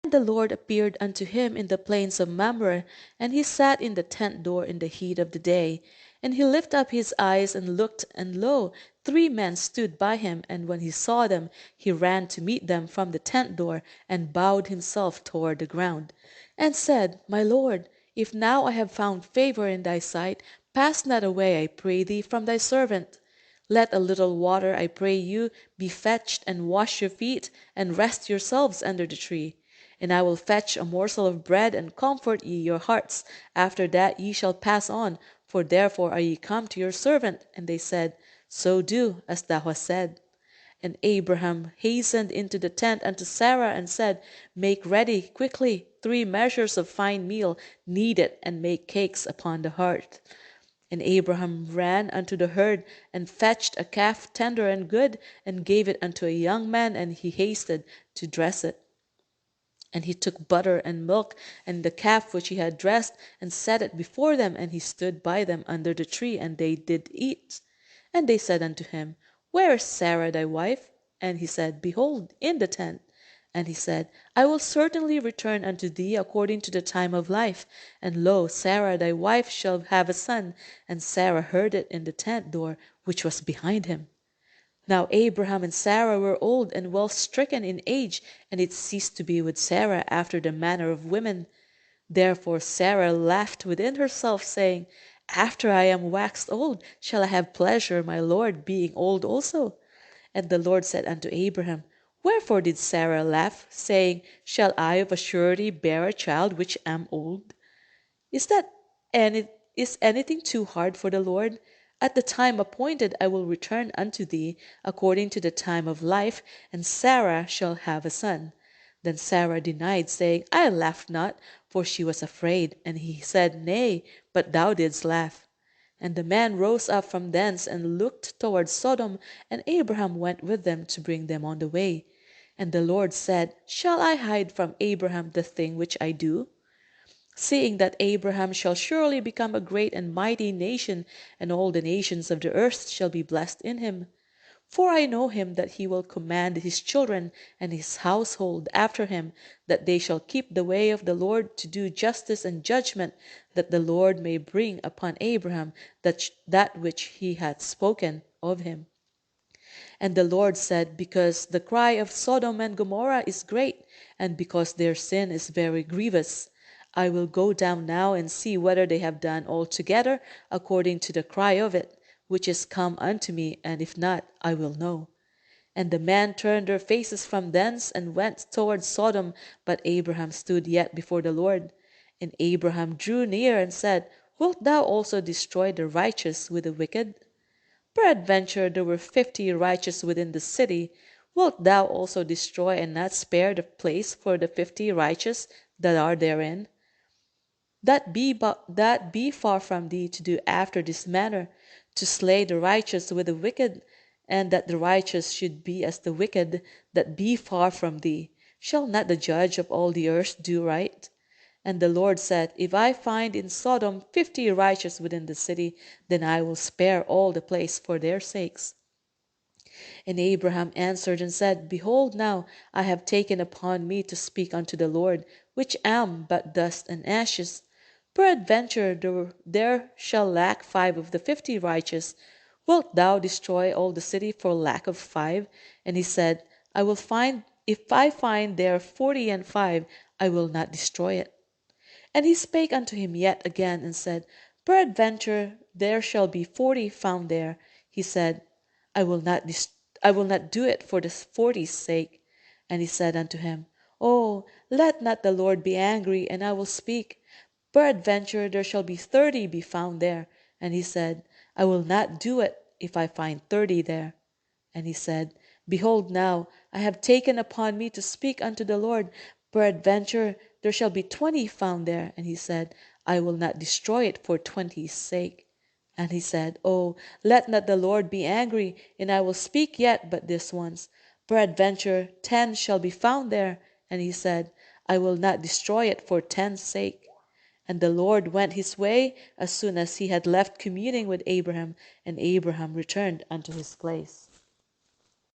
The Lord appeared unto him in the plains of Mamre, and he sat in the tent door in the heat of the day. And he lifted up his eyes and looked, and lo, 3 men stood by him. And when he saw them, he ran to meet them from the tent door, and bowed himself toward the ground, and said, My Lord, if now I have found favor in thy sight, pass not away, I pray thee, from thy servant. Let a little water, I pray you, be fetched, and wash your feet, and rest yourselves under the tree. And I will fetch a morsel of bread, and comfort ye your hearts. After that ye shall pass on, for therefore are ye come to your servant. And they said, So do as thou hast said. And Abraham hastened into the tent unto Sarah, and said, Make ready quickly 3 measures of fine meal, knead it, and make cakes upon the hearth. And Abraham ran unto the herd, and fetched a calf tender and good, and gave it unto a young man, and he hasted to dress it. And he took butter and milk, and the calf which he had dressed, and set it before them, and he stood by them under the tree, and they did eat. And they said unto him, Where is Sarah thy wife? And he said, Behold, in the tent. And he said, I will certainly return unto thee according to the time of life. And lo, Sarah thy wife shall have a son. And Sarah heard it in the tent door which was behind him. Now Abraham and Sarah were old and well stricken in age, and it ceased to be with Sarah after the manner of women. Therefore Sarah laughed within herself, saying, After I am waxed old, shall I have pleasure, my Lord, being old also? And the Lord said unto Abraham, Wherefore did Sarah laugh, saying, Shall I of a surety bear a child which am old? Is that any is anything too hard for the Lord? At the time appointed I will return unto thee according to the time of life, and Sarah shall have a son. Then Sarah denied, saying, I laughed not, for she was afraid. And he said, Nay, but thou didst laugh. And the man rose up from thence and looked toward Sodom, and Abraham went with them to bring them on the way. And the Lord said, Shall I hide from Abraham the thing which I do? Seeing that Abraham shall surely become a great and mighty nation, and all the nations of the earth shall be blessed in him. For I know him that he will command his children and his household after him, that they shall keep the way of the Lord to do justice and judgment, that the Lord may bring upon Abraham that which he hath spoken of him. And the Lord said, Because the cry of Sodom and Gomorrah is great, and because their sin is very grievous, I will go down now and see whether they have done altogether according to the cry of it, which is come unto me, and if not, I will know. And the men turned their faces from thence and went toward Sodom, but Abraham stood yet before the Lord. And Abraham drew near and said, Wilt thou also destroy the righteous with the wicked? Peradventure there were 50 righteous within the city. Wilt thou also destroy and not spare the place for the 50 righteous that are therein? That be far from thee to do after this manner, to slay the righteous with the wicked, and that the righteous should be as the wicked, that be far from thee. Shall not the judge of all the earth do right? And the Lord said, If I find in Sodom 50 righteous within the city, then I will spare all the place for their sakes. And Abraham answered and said, Behold, now I have taken upon me to speak unto the Lord, which am but dust and ashes. Peradventure there shall lack 5 of the 50 righteous. Wilt thou destroy all the city for lack of 5? And he said, If I find there 40 and 5, I will not destroy it. And he spake unto him yet again, and said, Peradventure there shall be 40 found there. He said, I will not do it for the 40's sake. And he said unto him, Oh, let not the Lord be angry, and I will speak. Peradventure there shall be 30 be found there. And he said, I will not do it if I find 30 there. And he said, Behold, now I have taken upon me to speak unto the Lord. Peradventure there shall be 20 found there. And he said, I will not destroy it for 20's sake. And he said, Oh, let not the Lord be angry, and I will speak yet but this once. Peradventure 10 shall be found there. And he said, I will not destroy it for 10's sake. And the Lord went his way as soon as he had left communing with Abraham, and Abraham returned unto his place.